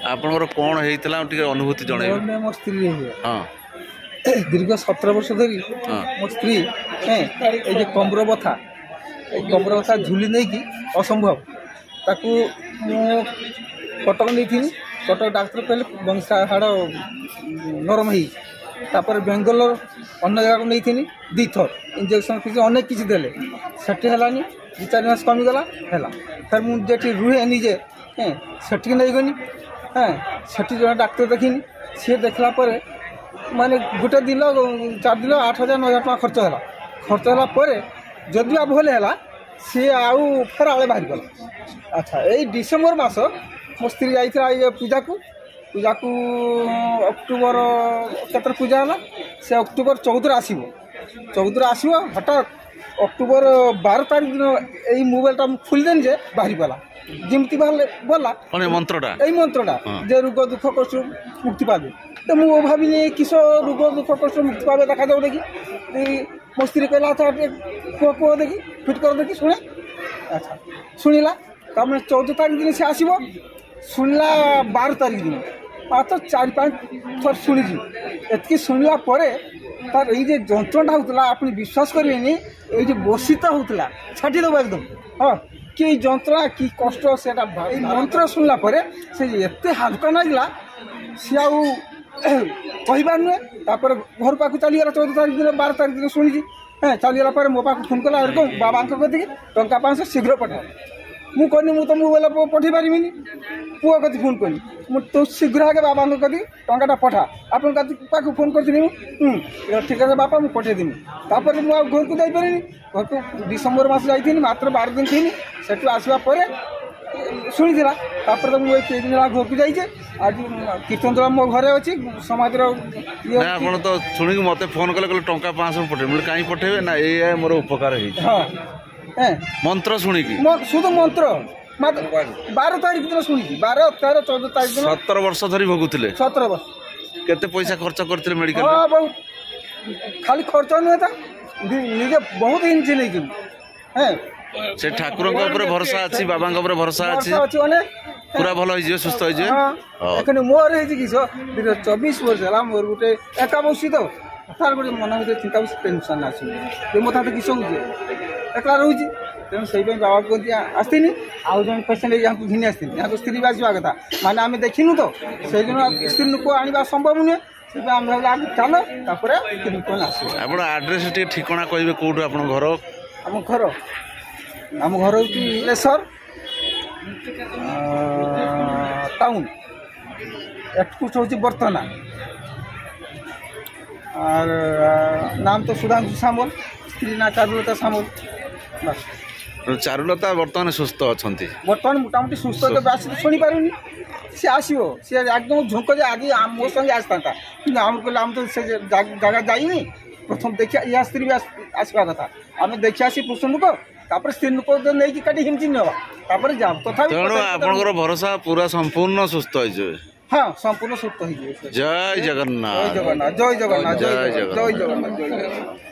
आपनकर कौन हेइतला टिके अनुभूति जणाइबे मो स्त्री हां दीर्घ 17 वर्ष धरी मो स्त्री ये कमर बथा झुली नहीं कि असंभव ताकू मु कटक नहीं थी कटक डाक्तर कहले बंशा हाड़ नरम ही तापर बेंगलोर अन्य जगह नहीं थी दी थर इंजेक्शन किसी अनेक किसी देले सेठी हलानी 2-4 मास कमीगला है फिर मुझे रुहे निजे सेठी नहीं गनी सेठी जो डाक्तर देखनी सी देखला माने गोटे दिन 4 दिन 8,000-9,000 टका खर्च है जदि भल है सी आउ फेर आले बाहर गला। अच्छा यही डिसेम्बर मास मो स्त्री जाइए ये पूजा को अक्टोबर केतर पूजा है से अक्टोबर 14 आसो हठात अक्टोबर 12 तारीख दिन यही मोबाइलटा खोलदेन जे बाहरी गला जमती बोला मंत्रटा जे रोग दुख कष्ट मुक्ति पाबे तो मु भाविनी किस रोग दुख कष्ट मुक्ति पाबे देखा जाऊ देखी मो स्त्री कहला पुआ देखी फिट कर देखी शुणे। अच्छा शुणिला तमें 14 तारीख दिन से आसो शुणिला 12 तारीख दिन मात्र 4-5 थर शुणी एतकी शुणिला तार ये जंत्रणा होता आप विश्वास करेंगे ये बसिता होता छाटी देव एकदम हाँ कि जंत्रणा कि कष्ट से मंत्र शुणला से एते हल्का लगला सी आईबार नुहे घर पाक चलीगला 14 तारीख दिन 12 तारीख दिन शुणी चलीगला मो पाक फोन कला बाबा कति टंका 500 शीघ्र पठा मुझे मु तो मोबाइल पठे पारि पुआ कति फोन कली तो शीघ्र आगे बाबा कति टाटा पठा आप पाक फोन करी ठीक है बापा मुझे पठेदेमी तापर मुझे घर को जापारे घर को डिसेम्बर मस जाइए मात्र 12 दिन थी से आसवा शुणी तो मुझे कई दिन घर को जाइए आज कीर्तन दल मो घरे अच्छी समाज तो शुणी मत फोन कले टंका 500 पठे कहीं पठेबे ना ये मोर उपकार हाँ मंत्र शुणिकी शुद्ध मंत्र 12 तारीख दिन शुणी 12, 13, 14 तारीख दिन 17 वर्ष धरी भोगुले 17 वर्ष केते पैसा खर्च करते मेडिकल बहुत खाली खर्च नुहे था निजे बहुत हिंसी नहीं से ठाकुर भरोसा अच्छी बाबा भरोसा अच्छी पूरा भल हो सुस्थ हो मोर है 24 वर्ष है मोर गोटे एका बसी तो तार गोटे मन भर चिंता टेंशन आस मत किस हो एकला रोचे तेणु से बाबा कहती आसनी आउ जन पेसेंट यहाँ घिनी आसती यहाँ स्त्री भी आसवा कथा माने आम देखिनु तो से दिन स्त्री लोक आने संभव नुहे से आम भाई चल आप आड्रेस ठिकाना कहे कौटू आप घर आम घर लेसर टाउन एटकुट हूँ बर्तना और नाम तो सुधांशु सामल स्त्री ना चारुलता सामल बस चारुलता बर्तमान सुस्थ अच्छा बर्तमान मोटामोटी सुस्थ शुणी पारूनी सी आसो सी एकदम झोंक जे आगे मो संगे आसता कि आम कहले आम तो से जगह जाइनी प्रथम देखिए या स्त्री भी आसवा कथा आम देखी आसी पुरुष लोक तापर स्त्री लोक नहीं काटी हिमची नापर जा तथापि भरोसा पूरा संपूर्ण सुस्थ हो हाँ संपूर्ण सुस्थ हो जय जगन्नाथ जय जगन्नाथ जय जगन्नाथ जय जगन्नाथ जय जगन्नाथ।